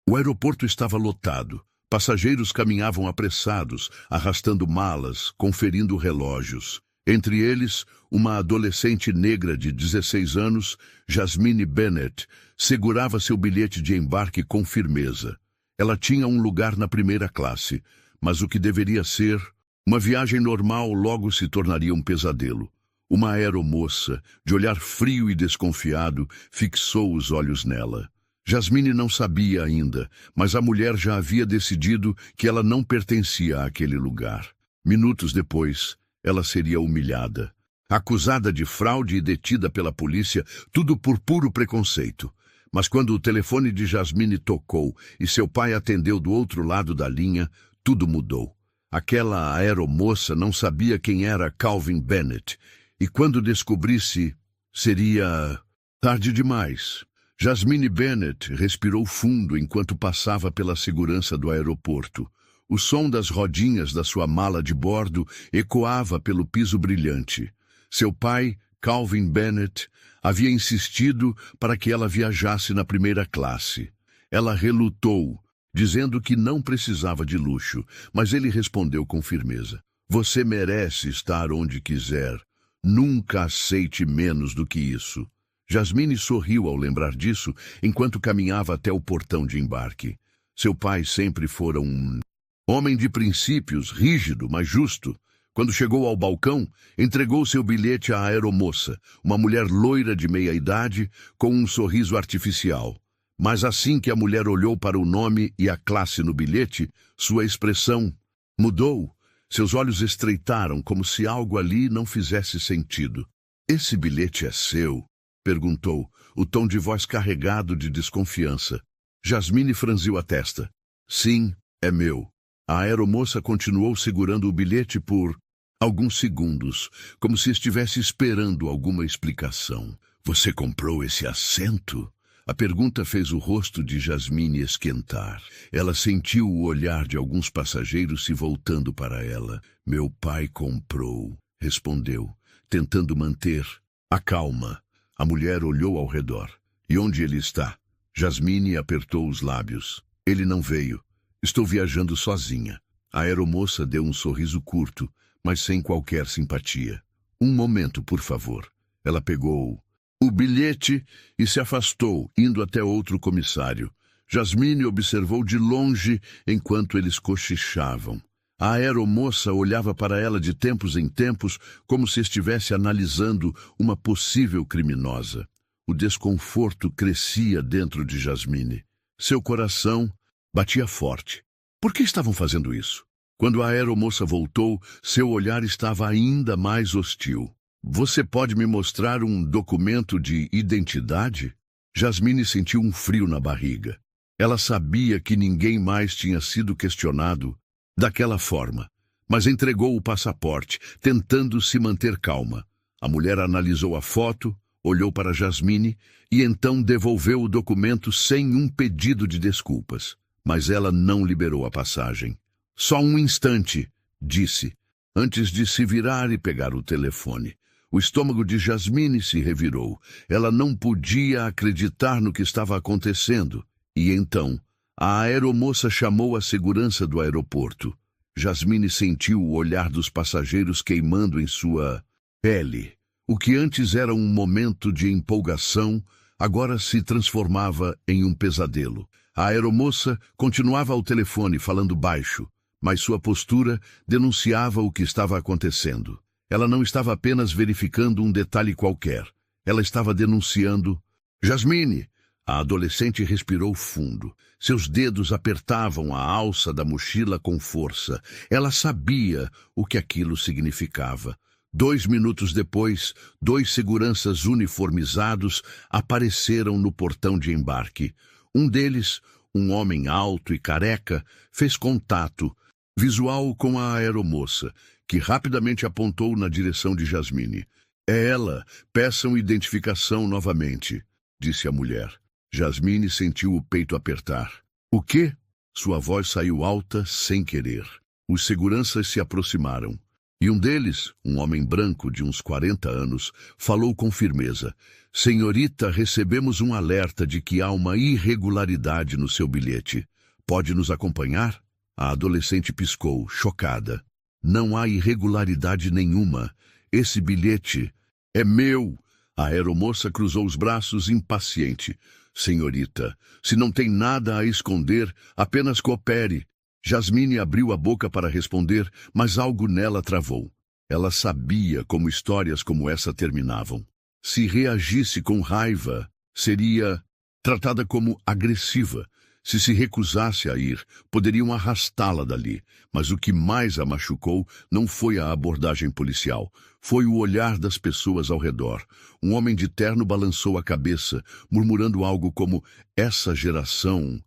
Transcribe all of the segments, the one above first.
O aeroporto estava lotado. Passageiros caminhavam apressados, arrastando malas, conferindo relógios. Entre eles, uma adolescente negra de 16 anos, Jasmine Bennett, segurava seu bilhete de embarque com firmeza. Ela tinha um lugar na primeira classe, mas o que deveria ser uma viagem normal logo se tornaria um pesadelo. Uma aeromoça, de olhar frio e desconfiado, fixou os olhos nela. Jasmine não sabia ainda, mas a mulher já havia decidido que ela não pertencia àquele lugar. Minutos depois, ela seria humilhada. Acusada de fraude e detida pela polícia, tudo por puro preconceito. Mas quando o telefone de Jasmine tocou e seu pai atendeu do outro lado da linha, tudo mudou. Aquela aeromoça não sabia quem era Calvin Bennett, e quando descobrisse, seria tarde demais. Jasmine Bennett respirou fundo enquanto passava pela segurança do aeroporto. O som das rodinhas da sua mala de bordo ecoava pelo piso brilhante. Seu pai, Calvin Bennett, havia insistido para que ela viajasse na primeira classe. Ela relutou, dizendo que não precisava de luxo, mas ele respondeu com firmeza: "Você merece estar onde quiser. Nunca aceite menos do que isso." Jasmine sorriu ao lembrar disso enquanto caminhava até o portão de embarque. Seu pai sempre fora um homem de princípios, rígido, mas justo. Quando chegou ao balcão, entregou seu bilhete à aeromoça, uma mulher loira de meia-idade, com um sorriso artificial. Mas assim que a mulher olhou para o nome e a classe no bilhete, sua expressão mudou. Seus olhos estreitaram como se algo ali não fizesse sentido. "Esse bilhete é seu?" perguntou, o tom de voz carregado de desconfiança. Jasmine franziu a testa. "Sim, é meu." A aeromoça continuou segurando o bilhete por alguns segundos, como se estivesse esperando alguma explicação. "Você comprou esse assento?" A pergunta fez o rosto de Jasmine esquentar. Ela sentiu o olhar de alguns passageiros se voltando para ela. "Meu pai comprou", respondeu, tentando manter a calma. A mulher olhou ao redor. "E onde ele está?" Jasmine apertou os lábios. "Ele não veio. Estou viajando sozinha." A aeromoça deu um sorriso curto, mas sem qualquer simpatia. "Um momento, por favor." Ela pegou o bilhete e se afastou, indo até outro comissário. Jasmine observou de longe enquanto eles cochichavam. A aeromoça olhava para ela de tempos em tempos como se estivesse analisando uma possível criminosa. O desconforto crescia dentro de Jasmine. Seu coração batia forte. Por que estavam fazendo isso? Quando a aeromoça voltou, seu olhar estava ainda mais hostil. "Você pode me mostrar um documento de identidade?" Jasmine sentiu um frio na barriga. Ela sabia que ninguém mais tinha sido questionado daquela forma, mas entregou o passaporte, tentando se manter calma. A mulher analisou a foto, olhou para Jasmine e então devolveu o documento sem um pedido de desculpas. Mas ela não liberou a passagem. "Só um instante", disse, antes de se virar e pegar o telefone. O estômago de Jasmine se revirou. Ela não podia acreditar no que estava acontecendo. E então, a aeromoça chamou a segurança do aeroporto. Jasmine sentiu o olhar dos passageiros queimando em sua pele. O que antes era um momento de empolgação, agora se transformava em um pesadelo. A aeromoça continuava ao telefone falando baixo, mas sua postura denunciava o que estava acontecendo. Ela não estava apenas verificando um detalhe qualquer. Ela estava denunciando. "Jasmine!" A adolescente respirou fundo. Seus dedos apertavam a alça da mochila com força. Ela sabia o que aquilo significava. 2 minutos depois, 2 seguranças uniformizados apareceram no portão de embarque. Um deles, um homem alto e careca, fez contato visual com a aeromoça, que rapidamente apontou na direção de Jasmine. "É ela. Peçam identificação novamente", disse a mulher. Jasmine sentiu o peito apertar. "O quê?" Sua voz saiu alta sem querer. Os seguranças se aproximaram. E um deles, um homem branco de uns 40 anos, falou com firmeza: Senhorita, recebemos um alerta de que há uma irregularidade no seu bilhete. Pode nos acompanhar? A adolescente piscou, chocada. Não há irregularidade nenhuma. Esse bilhete é meu. A aeromoça cruzou os braços, impaciente. Senhorita, se não tem nada a esconder, apenas coopere. Jasmine abriu a boca para responder, mas algo nela travou. Ela sabia como histórias como essa terminavam. Se reagisse com raiva, seria tratada como agressiva. Se recusasse a ir, poderiam arrastá-la dali. Mas o que mais a machucou não foi a abordagem policial. Foi o olhar das pessoas ao redor. Um homem de terno balançou a cabeça, murmurando algo como: essa geração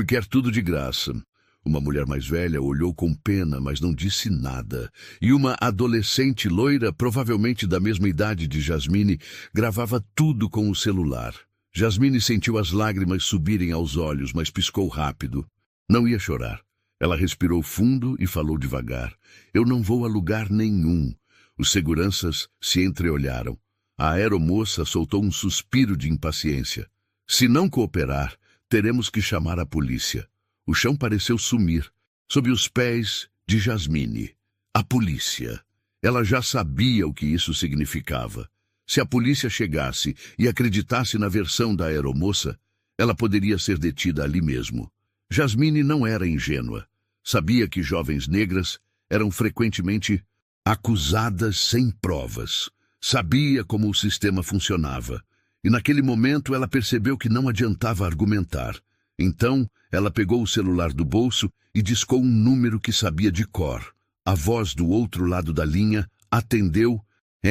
quer tudo de graça. Uma mulher mais velha olhou com pena, mas não disse nada. E uma adolescente loira, provavelmente da mesma idade de Jasmine, gravava tudo com o celular. Jasmine sentiu as lágrimas subirem aos olhos, mas piscou rápido. Não ia chorar. Ela respirou fundo e falou devagar: eu não vou a lugar nenhum. Os seguranças se entreolharam. A aeromoça soltou um suspiro de impaciência. Se não cooperar, teremos que chamar a polícia. O chão pareceu sumir, sob os pés de Jasmine. A polícia. Ela já sabia o que isso significava. Se a polícia chegasse e acreditasse na versão da aeromoça, ela poderia ser detida ali mesmo. Jasmine não era ingênua. Sabia que jovens negras eram frequentemente acusadas sem provas. Sabia como o sistema funcionava. E naquele momento ela percebeu que não adiantava argumentar. Então, ela pegou o celular do bolso e discou um número que sabia de cor. A voz do outro lado da linha atendeu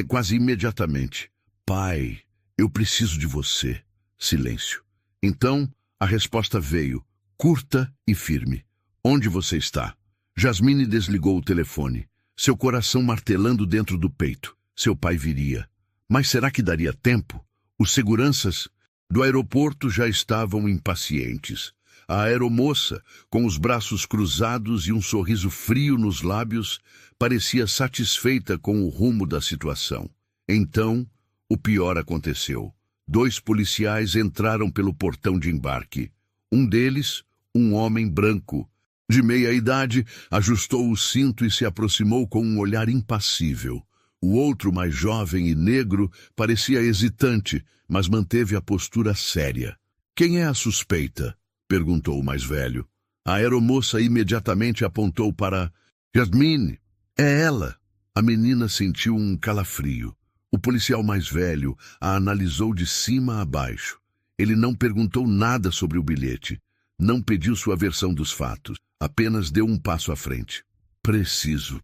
quase imediatamente. Pai, eu preciso de você. Silêncio. Então, a resposta veio, curta e firme. Onde você está? Jasmine desligou o telefone, seu coração martelando dentro do peito. Seu pai viria. Mas será que daria tempo? Os seguranças do aeroporto já estavam impacientes. A aeromoça, com os braços cruzados e um sorriso frio nos lábios, parecia satisfeita com o rumo da situação. Então, o pior aconteceu. 2 policiais entraram pelo portão de embarque. Um deles, um homem branco, de meia idade, ajustou o cinto e se aproximou com um olhar impassível. O outro, mais jovem e negro, parecia hesitante, mas manteve a postura séria. Quem é a suspeita? Perguntou o mais velho. A aeromoça imediatamente apontou para Jasmine. É ela. A menina sentiu um calafrio. O policial mais velho a analisou de cima a baixo. Ele não perguntou nada sobre o bilhete. Não pediu sua versão dos fatos. Apenas deu um passo à frente. Preciso.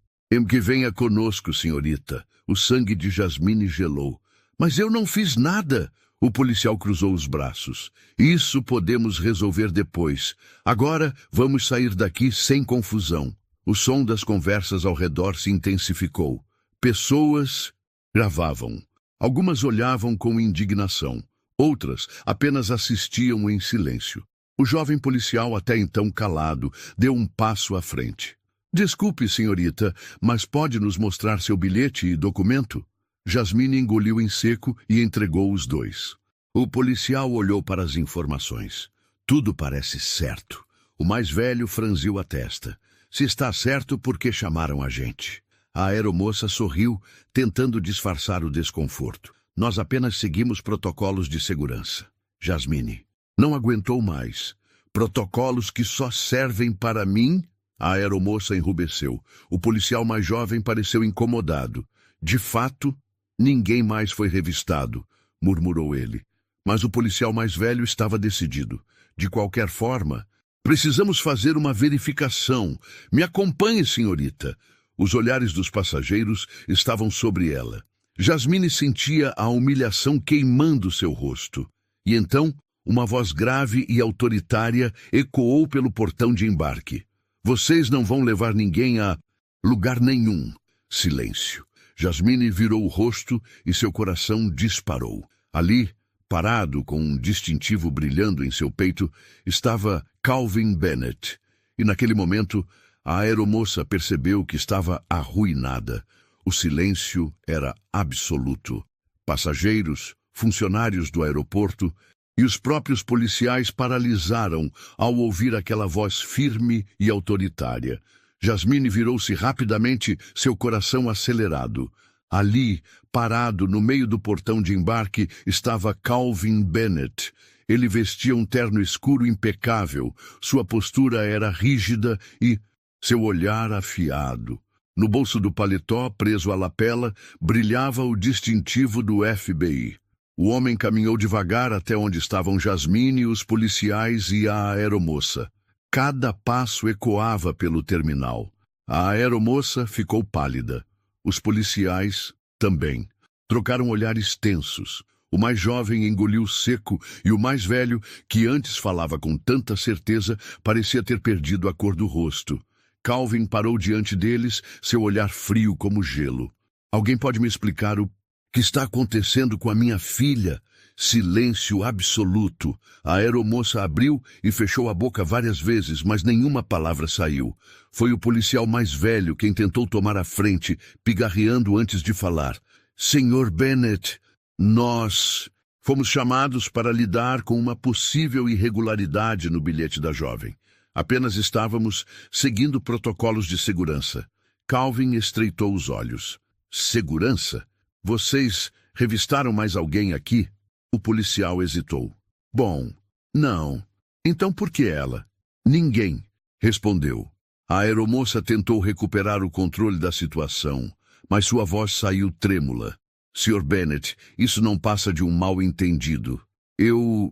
Que venha conosco, senhorita. O sangue de Jasmine gelou. Mas eu não fiz nada. O policial cruzou os braços. Isso podemos resolver depois. Agora vamos sair daqui sem confusão. O som das conversas ao redor se intensificou. Pessoas gravavam. Algumas olhavam com indignação. Outras apenas assistiam em silêncio. O jovem policial, até então calado, deu um passo à frente. Desculpe, senhorita, mas pode nos mostrar seu bilhete e documento? Jasmine engoliu em seco e entregou os 2. O policial olhou para as informações. Tudo parece certo. O mais velho franziu a testa. Se está certo, por que chamaram a gente? A aeromoça sorriu, tentando disfarçar o desconforto. Nós apenas seguimos protocolos de segurança. Jasmine não aguentou mais. Protocolos que só servem para mim? A aeromoça enrubesceu. O policial mais jovem pareceu incomodado. De fato, ninguém mais foi revistado, murmurou ele. Mas o policial mais velho estava decidido. De qualquer forma, precisamos fazer uma verificação. Me acompanhe, senhorita. Os olhares dos passageiros estavam sobre ela. Jasmine sentia a humilhação queimando seu rosto. E então, uma voz grave e autoritária ecoou pelo portão de embarque. Vocês não vão levar ninguém a lugar nenhum. Silêncio. Jasmine virou o rosto e seu coração disparou. Ali, parado com um distintivo brilhando em seu peito, estava Calvin Bennett. E naquele momento, a aeromoça percebeu que estava arruinada. O silêncio era absoluto. Passageiros, funcionários do aeroporto e os próprios policiais paralisaram ao ouvir aquela voz firme e autoritária. Jasmine virou-se rapidamente, seu coração acelerado. Ali, parado no meio do portão de embarque, estava Calvin Bennett. Ele vestia um terno escuro impecável, sua postura era rígida e seu olhar afiado. No bolso do paletó, preso à lapela, brilhava o distintivo do FBI. O homem caminhou devagar até onde estavam Jasmine, os policiais e a aeromoça. Cada passo ecoava pelo terminal. A aeromoça ficou pálida. Os policiais também. Trocaram olhares tensos. O mais jovem engoliu seco e o mais velho, que antes falava com tanta certeza, parecia ter perdido a cor do rosto. Calvin parou diante deles, seu olhar frio como gelo. Alguém pode me explicar o que está acontecendo com a minha filha? Silêncio absoluto. A aeromoça abriu e fechou a boca várias vezes, mas nenhuma palavra saiu. Foi o policial mais velho quem tentou tomar a frente, pigarreando antes de falar. Senhor Bennett, nós fomos chamados para lidar com uma possível irregularidade no bilhete da jovem. Apenas estávamos seguindo protocolos de segurança. Calvin estreitou os olhos. Segurança? Vocês revistaram mais alguém aqui? O policial hesitou. Bom, não. Então por que ela? Ninguém, respondeu. A aeromoça tentou recuperar o controle da situação, mas sua voz saiu trêmula. Sr. Bennett, isso não passa de um mal-entendido. Eu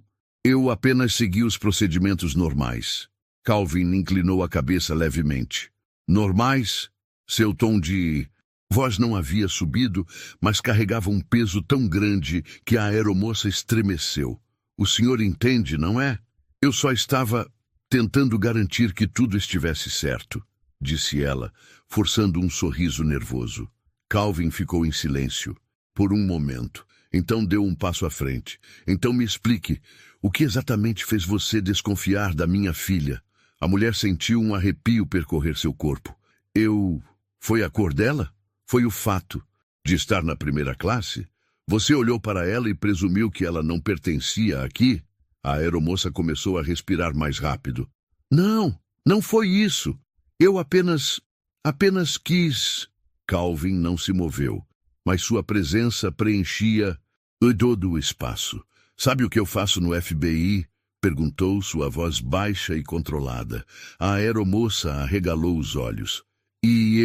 apenas segui os procedimentos normais. Calvin inclinou a cabeça levemente. Normais? Seu tom de voz não havia subido, mas carregava um peso tão grande que a aeromoça estremeceu. O senhor entende, não é? Eu só estava tentando garantir que tudo estivesse certo, disse ela, forçando um sorriso nervoso. Calvin ficou em silêncio, por um momento. Então deu um passo à frente. Então me explique, o que exatamente fez você desconfiar da minha filha? A mulher sentiu um arrepio percorrer seu corpo. Foi a cor dela? Foi o fato de estar na primeira classe? Você olhou para ela e presumiu que ela não pertencia aqui? A aeromoça começou a respirar mais rápido. Não foi isso. Eu apenas quis... Calvin não se moveu, mas sua presença preenchia todo o espaço. Sabe o que eu faço no FBI? Perguntou, sua voz baixa e controlada. A aeromoça arregalou os olhos. E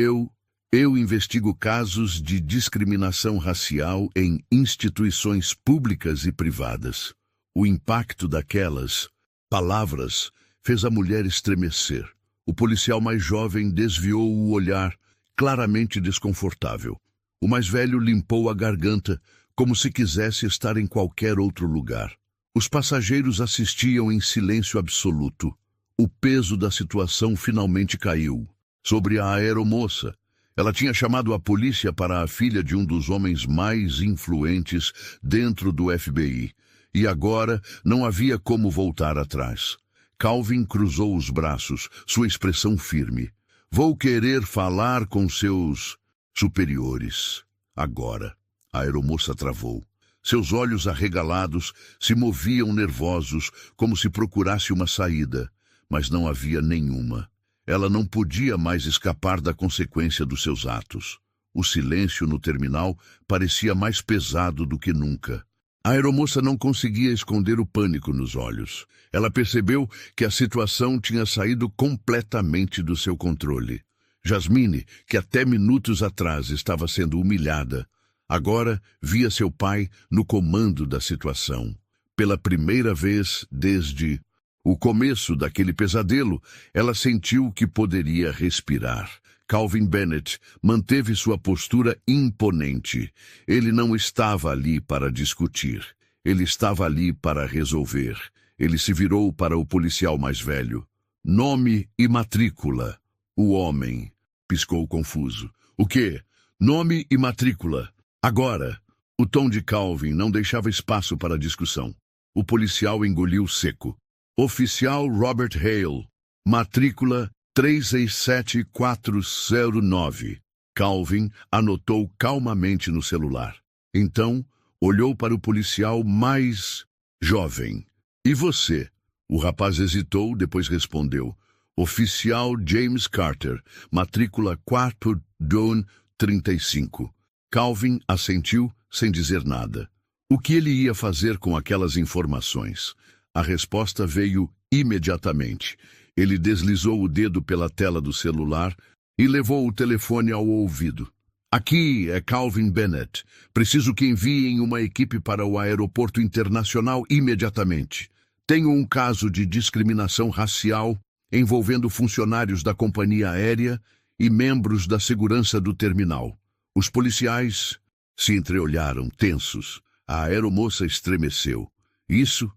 eu investigo casos de discriminação racial em instituições públicas e privadas. O impacto daquelas palavras fez a mulher estremecer. O policial mais jovem desviou o olhar, claramente desconfortável. O mais velho limpou a garganta, como se quisesse estar em qualquer outro lugar. Os passageiros assistiam em silêncio absoluto. O peso da situação finalmente caiu sobre a aeromoça. Ela tinha chamado a polícia para a filha de um dos homens mais influentes dentro do FBI. E agora não havia como voltar atrás. Calvin cruzou os braços, sua expressão firme. Vou querer falar com seus superiores. Agora. A aeromoça travou. Seus olhos arregalados se moviam nervosos, como se procurasse uma saída, mas não havia nenhuma. Ela não podia mais escapar da consequência dos seus atos. O silêncio no terminal parecia mais pesado do que nunca. A aeromoça não conseguia esconder o pânico nos olhos. Ela percebeu que a situação tinha saído completamente do seu controle. Jasmine, que até minutos atrás estava sendo humilhada, agora via seu pai no comando da situação. Pela primeira vez desde o começo daquele pesadelo, ela sentiu que poderia respirar. Calvin Bennett manteve sua postura imponente. Ele não estava ali para discutir. Ele estava ali para resolver. Ele se virou para o policial mais velho. Nome e matrícula. O homem piscou confuso. O quê? Nome e matrícula. Agora. O tom de Calvin não deixava espaço para discussão. O policial engoliu seco. Oficial Robert Hale. Matrícula 367409. Calvin anotou calmamente no celular. Então, olhou para o policial mais jovem. E você? O rapaz hesitou, depois respondeu. Oficial James Carter, matrícula 4 Dawn 35. Calvin assentiu sem dizer nada. O que ele ia fazer com aquelas informações? A resposta veio imediatamente. Ele deslizou o dedo pela tela do celular e levou o telefone ao ouvido. Aqui é Calvin Bennett. Preciso que enviem uma equipe para o aeroporto internacional imediatamente. Tenho um caso de discriminação racial envolvendo funcionários da companhia aérea e membros da segurança do terminal. Os policiais se entreolharam, tensos. A aeromoça estremeceu. Isso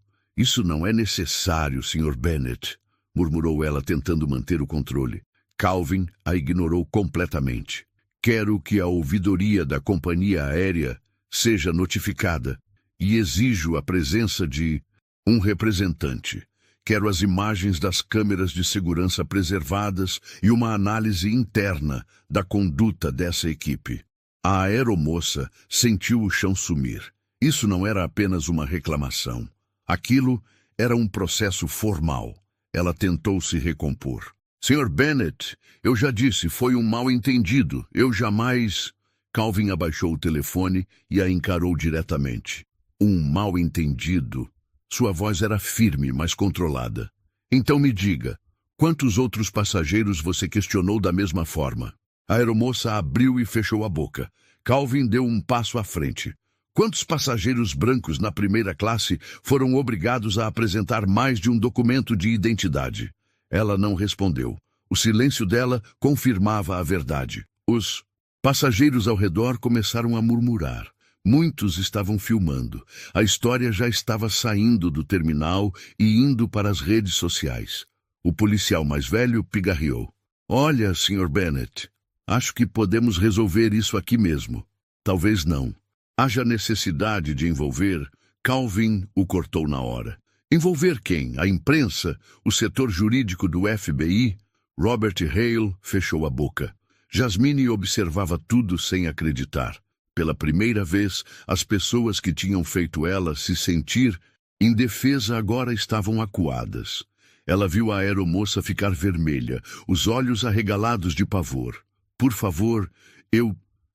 não é necessário, Sr. Bennett, murmurou ela, tentando manter o controle. Calvin a ignorou completamente. Quero que a ouvidoria da companhia aérea seja notificada e exijo a presença de um representante. Quero as imagens das câmeras de segurança preservadas e uma análise interna da conduta dessa equipe. A aeromoça sentiu o chão sumir. Isso não era apenas uma reclamação. Aquilo era um processo formal. Ela tentou se recompor. Sr. Bennett, eu já disse, foi um mal-entendido. Eu jamais... Calvin abaixou o telefone e a encarou diretamente. Um mal-entendido. Sua voz era firme, mas controlada. Então me diga, quantos outros passageiros você questionou da mesma forma? A aeromoça abriu e fechou a boca. Calvin deu um passo à frente. Quantos passageiros brancos na primeira classe foram obrigados a apresentar mais de um documento de identidade? Ela não respondeu. O silêncio dela confirmava a verdade. Os passageiros ao redor começaram a murmurar. Muitos estavam filmando. A história já estava saindo do terminal e indo para as redes sociais. O policial mais velho pigarreou. Olha, Sr. Bennett, acho que podemos resolver isso aqui mesmo. Talvez não. Haja necessidade de envolver. Calvin o cortou na hora. Envolver quem? A imprensa? O setor jurídico do FBI? Robert Hale fechou a boca. Jasmine observava tudo sem acreditar. Pela primeira vez, as pessoas que tinham feito ela se sentir indefesa agora estavam acuadas. Ela viu a aeromoça ficar vermelha, os olhos arregalados de pavor. Por favor,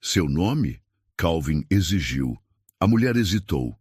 Seu nome? Calvin exigiu. A mulher hesitou.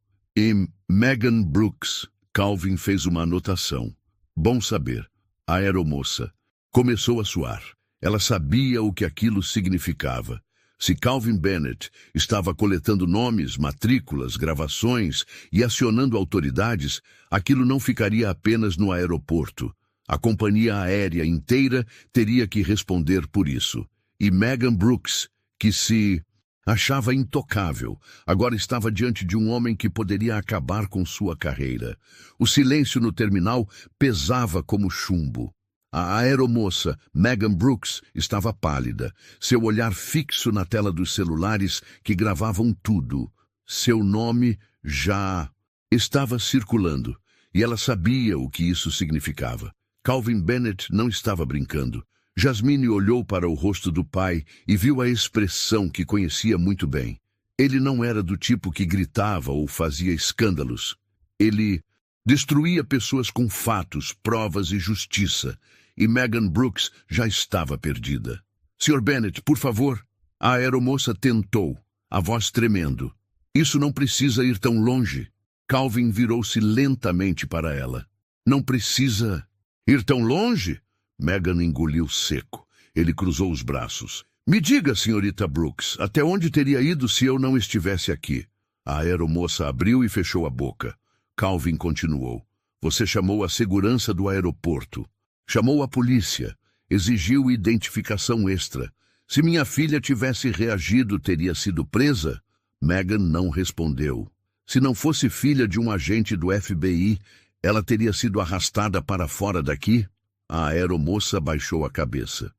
Megan Brooks. Calvin fez uma anotação. Bom saber. A aeromoça começou a suar. Ela sabia o que aquilo significava. Se Calvin Bennett estava coletando nomes, matrículas, gravações e acionando autoridades, aquilo não ficaria apenas no aeroporto. A companhia aérea inteira teria que responder por isso. E Megan Brooks, que se achava intocável, agora estava diante de um homem que poderia acabar com sua carreira. O silêncio no terminal pesava como chumbo. A aeromoça, Megan Brooks, estava pálida, seu olhar fixo na tela dos celulares que gravavam tudo. Seu nome já estava circulando, e ela sabia o que isso significava. Calvin Bennett não estava brincando. Jasmine olhou para o rosto do pai e viu a expressão que conhecia muito bem. Ele não era do tipo que gritava ou fazia escândalos. Ele destruía pessoas com fatos, provas e justiça. E Megan Brooks já estava perdida. Sr. Bennett, por favor. A aeromoça tentou, a voz tremendo. Isso não precisa ir tão longe. Calvin virou-se lentamente para ela. Não precisa ir tão longe? Megan engoliu seco. Ele cruzou os braços. Me diga, senhorita Brooks, até onde teria ido se eu não estivesse aqui? A aeromoça abriu e fechou a boca. Calvin continuou. Você chamou a segurança do aeroporto. Chamou a polícia. Exigiu identificação extra. Se minha filha tivesse reagido, teria sido presa? Megan não respondeu. Se não fosse filha de um agente do FBI, ela teria sido arrastada para fora daqui? A aeromoça baixou a cabeça.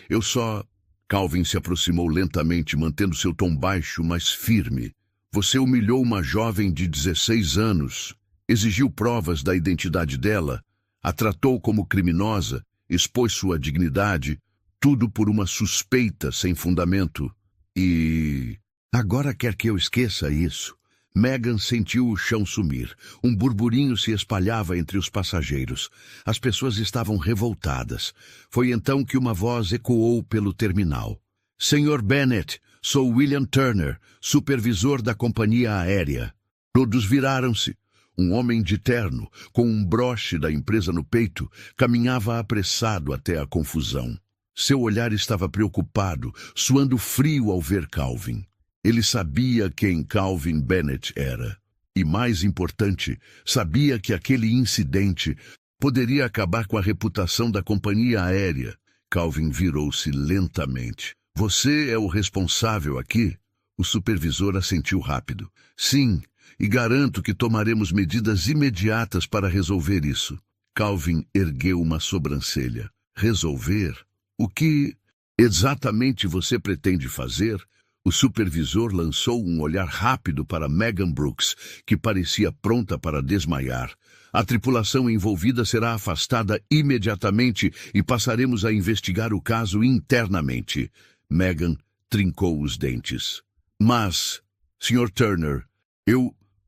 Eu só... Calvin se aproximou lentamente, mantendo seu tom baixo, mas firme. Você humilhou uma jovem de 16 anos, exigiu provas da identidade dela, a tratou como criminosa, expôs sua dignidade. Tudo por uma suspeita sem fundamento. E agora quer que eu esqueça isso? Megan sentiu o chão sumir. Um burburinho se espalhava entre os passageiros. As pessoas estavam revoltadas. Foi então que uma voz ecoou pelo terminal. Sr. Bennett, sou William Turner, supervisor da companhia aérea. Todos viraram-se. Um homem de terno, com um broche da empresa no peito, caminhava apressado até a confusão. Seu olhar estava preocupado, suando frio ao ver Calvin. Ele sabia quem Calvin Bennett era. E, mais importante, sabia que aquele incidente poderia acabar com a reputação da companhia aérea. Calvin virou-se lentamente. Você é o responsável aqui? O supervisor assentiu rápido. Sim, e garanto que tomaremos medidas imediatas para resolver isso. Calvin ergueu uma sobrancelha. Resolver? O que exatamente você pretende fazer? O supervisor lançou um olhar rápido para Megan Brooks, que parecia pronta para desmaiar. A tripulação envolvida será afastada imediatamente e passaremos a investigar o caso internamente. Megan trincou os dentes. Mas, Sr. Turner,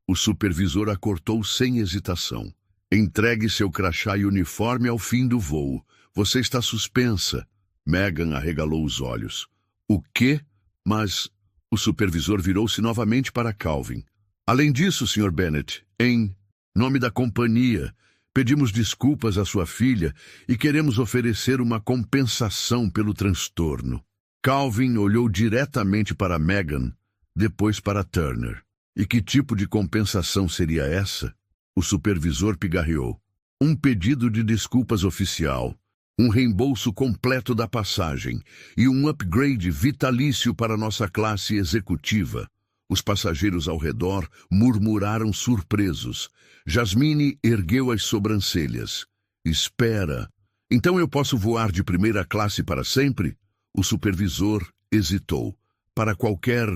O supervisor a cortou sem hesitação. Entregue seu crachá e uniforme ao fim do voo. Você está suspensa. Megan arregalou os olhos. O quê? Mas o supervisor virou-se novamente para Calvin. Além disso, Sr. Bennett, em nome da companhia, pedimos desculpas à sua filha e queremos oferecer uma compensação pelo transtorno. Calvin olhou diretamente para Megan, depois para Turner. E que tipo de compensação seria essa? O supervisor pigarreou. Um pedido de desculpas oficial, um reembolso completo da passagem e um upgrade vitalício para nossa classe executiva. Os passageiros ao redor murmuraram surpresos. Jasmine ergueu as sobrancelhas. Espera. Então eu posso voar de primeira classe para sempre? O supervisor hesitou. Para qualquer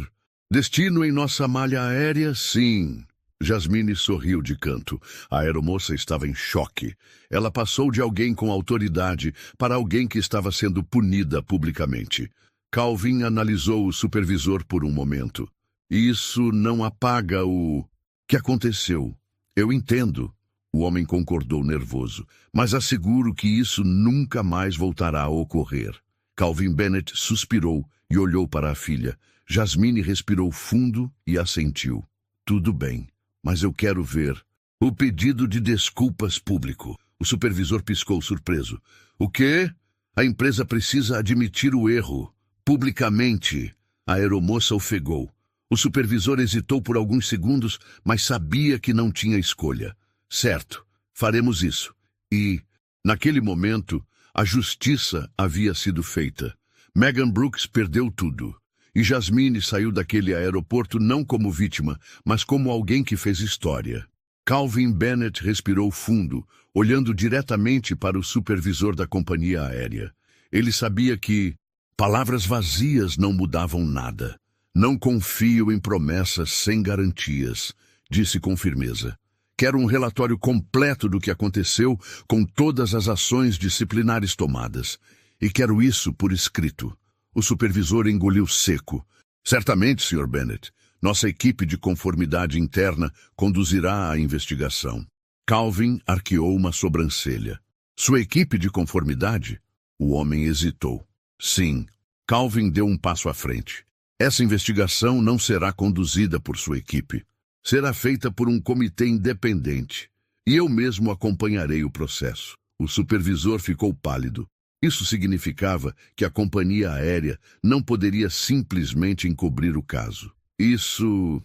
destino em nossa malha aérea, sim. Jasmine sorriu de canto. A aeromoça estava em choque. Ela passou de alguém com autoridade para alguém que estava sendo punida publicamente. Calvin analisou o supervisor por um momento. Isso não apaga o que aconteceu. Eu entendo. O homem concordou nervoso. Mas asseguro que isso nunca mais voltará a ocorrer. Calvin Bennett suspirou e olhou para a filha. Jasmine respirou fundo e assentiu. Tudo bem. Mas eu quero ver o pedido de desculpas público. O supervisor piscou surpreso. O quê? A empresa precisa admitir o erro. Publicamente. A aeromoça ofegou. O supervisor hesitou por alguns segundos, mas sabia que não tinha escolha. Certo, faremos isso. E, naquele momento, a justiça havia sido feita. Megan Brooks perdeu tudo. E Jasmine saiu daquele aeroporto não como vítima, mas como alguém que fez história. Calvin Bennett respirou fundo, olhando diretamente para o supervisor da companhia aérea. Ele sabia que palavras vazias não mudavam nada. Não confio em promessas sem garantias, disse com firmeza. Quero um relatório completo do que aconteceu com todas as ações disciplinares tomadas. E quero isso por escrito. O supervisor engoliu seco. Certamente, Sr. Bennett. Nossa equipe de conformidade interna conduzirá a investigação. Calvin arqueou uma sobrancelha. Sua equipe de conformidade? O homem hesitou. Sim. Calvin deu um passo à frente. Essa investigação não será conduzida por sua equipe. Será feita por um comitê independente. E eu mesmo acompanharei o processo. O supervisor ficou pálido. Isso significava que a companhia aérea não poderia simplesmente encobrir o caso. Isso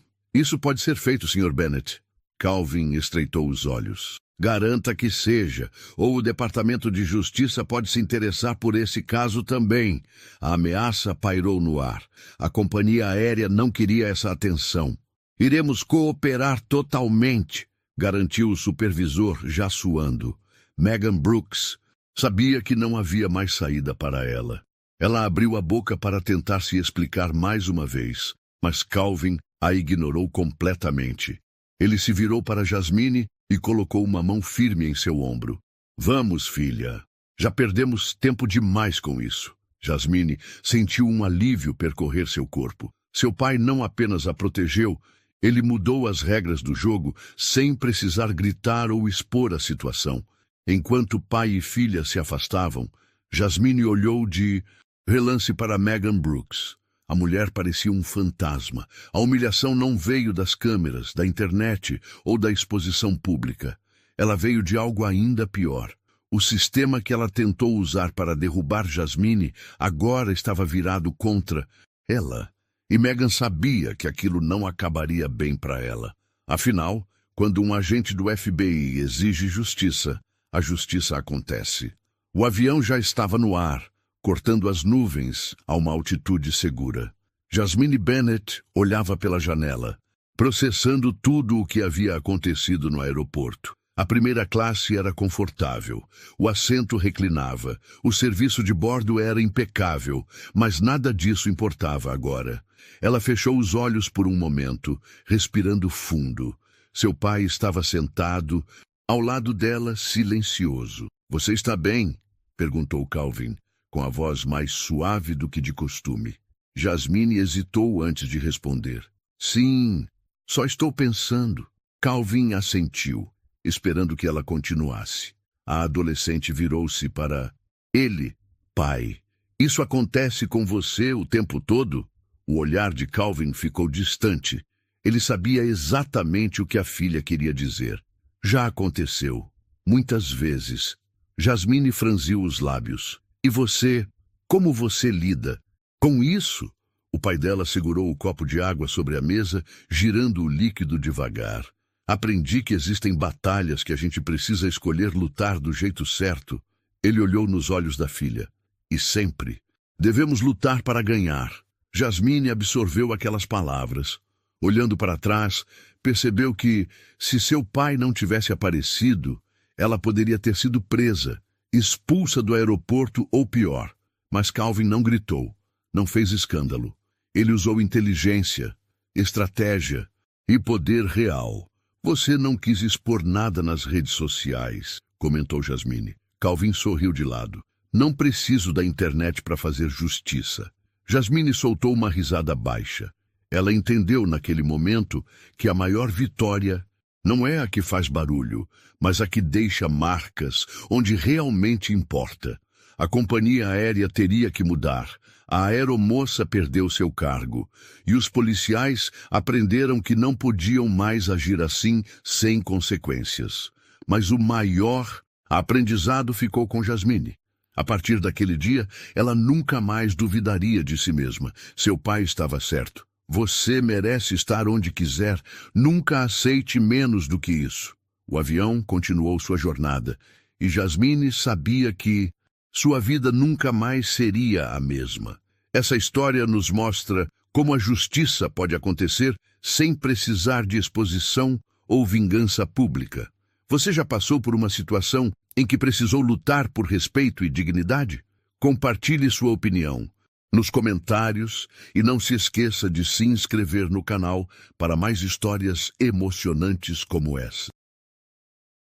pode ser feito, Sr. Bennett. Calvin estreitou os olhos. Garanta que seja, ou o Departamento de Justiça pode se interessar por esse caso também. A ameaça pairou no ar. A companhia aérea não queria essa atenção. Iremos cooperar totalmente, garantiu o supervisor, já suando. Megan Brooks sabia que não havia mais saída para ela. Ela abriu a boca para tentar se explicar mais uma vez, mas Calvin a ignorou completamente. Ele se virou para Jasmine e colocou uma mão firme em seu ombro. Vamos, filha. Já perdemos tempo demais com isso. Jasmine sentiu um alívio percorrer seu corpo. Seu pai não apenas a protegeu, ele mudou as regras do jogo sem precisar gritar ou expor a situação. Enquanto pai e filha se afastavam, Jasmine olhou de relance para Megan Brooks. A mulher parecia um fantasma. A humilhação não veio das câmeras, da internet ou da exposição pública. Ela veio de algo ainda pior. O sistema que ela tentou usar para derrubar Jasmine agora estava virado contra ela. E Megan sabia que aquilo não acabaria bem para ela. Afinal, quando um agente do FBI exige justiça, a justiça acontece. O avião já estava no ar, cortando as nuvens a uma altitude segura. Jasmine Bennett olhava pela janela, processando tudo o que havia acontecido no aeroporto. A primeira classe era confortável, o assento reclinava, o serviço de bordo era impecável, mas nada disso importava agora. Ela fechou os olhos por um momento, respirando fundo. Seu pai estava sentado, ao lado dela, silencioso. "Você está bem?" perguntou Calvin, com a voz mais suave do que de costume. Jasmine hesitou antes de responder. "Sim, só estou pensando." Calvin assentiu, esperando que ela continuasse. A adolescente virou-se para ele. "Pai, isso acontece com você o tempo todo?" O olhar de Calvin ficou distante. Ele sabia exatamente o que a filha queria dizer. "Já aconteceu. Muitas vezes." Jasmine franziu os lábios. "E você? Como você lida com isso?" O pai dela segurou o copo de água sobre a mesa, girando o líquido devagar. "Aprendi que existem batalhas que a gente precisa escolher lutar do jeito certo." Ele olhou nos olhos da filha. "E sempre devemos lutar para ganhar." Jasmine absorveu aquelas palavras. Olhando para trás, percebeu que, se seu pai não tivesse aparecido, ela poderia ter sido presa, expulsa do aeroporto ou pior. Mas Calvin não gritou, não fez escândalo. Ele usou inteligência, estratégia e poder real. "Você não quis expor nada nas redes sociais", comentou Jasmine. Calvin sorriu de lado. "Não preciso da internet para fazer justiça." Jasmine soltou uma risada baixa. Ela entendeu naquele momento que a maior vitória não é a que faz barulho, mas a que deixa marcas onde realmente importa. A companhia aérea teria que mudar. A aeromoça perdeu seu cargo. E os policiais aprenderam que não podiam mais agir assim sem consequências. Mas o maior aprendizado ficou com Jasmine. A partir daquele dia, ela nunca mais duvidaria de si mesma. Seu pai estava certo. Você merece estar onde quiser. Nunca aceite menos do que isso. O avião continuou sua jornada, e Jasmine sabia que sua vida nunca mais seria a mesma. Essa história nos mostra como a justiça pode acontecer sem precisar de exposição ou vingança pública. Você já passou por uma situação em que precisou lutar por respeito e dignidade? Compartilhe sua opinião nos comentários e não se esqueça de se inscrever no canal para mais histórias emocionantes como essa.